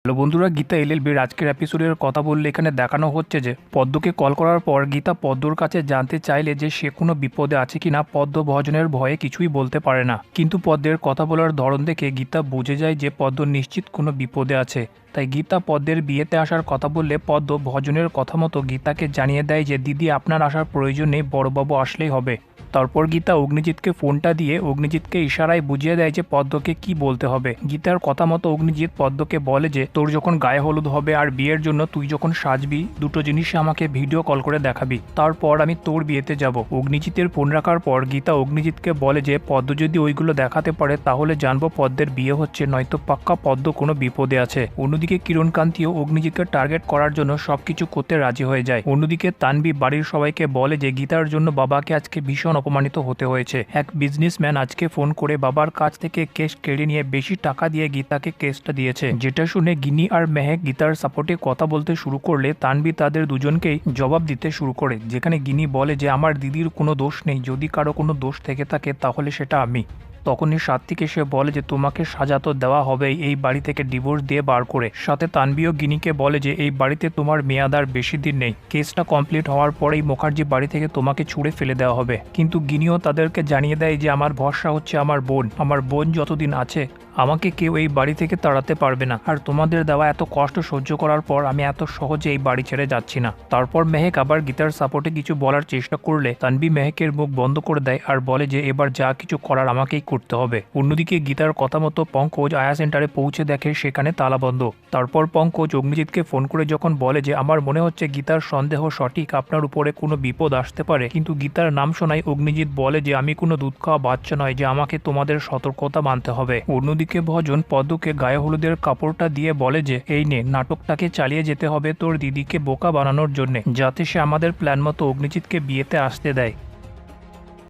Hello বন্ধুরা, গীতা এলএলবির আজকের এপিসোডের কথা বললে এখানে দেখানো হচ্ছে যে পদ্মকে কল করার পর গীতা পদ্মর কাছে জানতে চাইলে যে সে কোনো বিপদে আছে কিনা। পদ্ম ভজনের ভয়ে কিছুই বলতে পারে না, কিন্তু পদ্মের কথা বলার ধরন দেখে গীতা বুঝে যায় যে পদ্ম নিশ্চিত কোনো বিপদে আছে। তাই গীতা পদ্মের বিয়েতে আসার কথা বললে পদ্ম ভজনের কথা মতো গীতাকে জানিয়ে দেয় যে দিদি আপনার আসার প্রয়োজন নেই, বড়বাবু আসলেই হবে। তারপর গীতা অগ্নিজিৎকে ফোনটা দিয়ে অগ্নিজিৎকে ইশারায় বুঝিয়ে দেয় যে পদ্মকে কি বলতে হবে। গীতার কথা মতো অগ্নিজিৎ পদ্মকে বলে যে তোর যখন গায়ে হলুদ হবে আর বিয়ের জন্য তুই যখন সাজবি, দুটো জিনিস আমাকে ভিডিও কল করে দেখাবি, তারপর আমি তোর বিয়েতে যাব। অগ্নিজিতের ফোন রাখার পর গীতা অগ্নিজিৎকে বলে যে পদ্ম যদি ওইগুলো দেখাতে পারে তাহলে জানবো পদ্মের বিয়ে হচ্ছে, নয়তো পাক্কা পদ্ম কোনো বিপদে আছে। অন্যদিকে কিরণকান্তিও অগ্নিজিৎকে টার্গেট করার জন্য সবকিছু করতে রাজি হয়ে যায়। অন্যদিকে তানভি বাড়ির সবাইকে বলে যে গীতার জন্য বাবাকে আজকে ভীষণ অপমানিত হতে হয়েছে। এক বিজনেসম্যান আজকে ফোন করে বাবার কাছ থেকে কেস কেড়ে নিয়ে বেশি টাকা দিয়ে গীতাকে কেসটা দিয়েছে। যেটা শুনে গিনি আর মেহেক গীতার সাপোর্টে কথা বলতে শুরু করলে তানভি তাদের দুজনকেই জবাব দিতে শুরু করে, যেখানে গিনি বলে যে আমার দিদির কোনো দোষ নেই, যদি কারো কোনো দোষ থেকে থাকে তাহলে সেটা আমি। তখনই সাত্বিক এসে বলে যে তোমাকে সাজা তো দেওয়া হবেই এই বাড়ি থেকে ডিভোর্স দিয়ে বার করে। সাথে তানবিও গিনিকে বলে যে এই বাড়িতে তোমার মেয়াদ আর বেশি দিন নেই, কেসটা কমপ্লিট হওয়ার পরেই মুখার্জি বাড়ি থেকে তোমাকে ছুঁড়ে ফেলে দেওয়া হবে। কিন্তু গিনিও তাদেরকে জানিয়ে দেয় যে আমার ভরসা হচ্ছে আমার বোন যতদিন আছে আমাকে কেউ এই বাড়ি থেকে তাড়াতে পারবে না, আর তোমাদের দেওয়া এত কষ্ট সহ্য করার পর আমি এত সহজে এই বাড়ি ছেড়ে যাচ্ছি না। তারপর মেহেক আবার গীতার সাপোর্টে কিছু বলার চেষ্টা করলে তানভি মেহেকের মুখ বন্ধ করে দেয় আর বলে যে এবার যা কিছু করার আমাকেই করতে হবে। অন্যদিকে গীতার কথা মতো পঙ্কজ আয়া সেন্টারে পৌঁছে দেখে সেখানে তালা বন্ধ। তারপর পঙ্কজ অগ্নিজিৎকে ফোন করে যখন বলে যে আমার মনে হচ্ছে গীতার সন্দেহ সঠিক, আপনার উপরে কোনো বিপদ আসতে পারে, কিন্তু গীতার নাম শোনায় অগ্নিজিৎ বলে যে আমি কোনো দুধ খাওয়া বাচ্চা নয় যে আমাকে তোমাদের সতর্কতা মানতে হবে। অন্যদিকে ভজন পদ্মকে গায়ে হলুদের কাপড়টা দিয়ে বলে যে এই নে, নাটকটাকে চালিয়ে যেতে হবে তোর দিদিকে বোকা বানানোর জন্য, যাতে সে আমাদের প্ল্যান মতো অগ্নিজিৎকে বিয়েতে আসতে দেয়।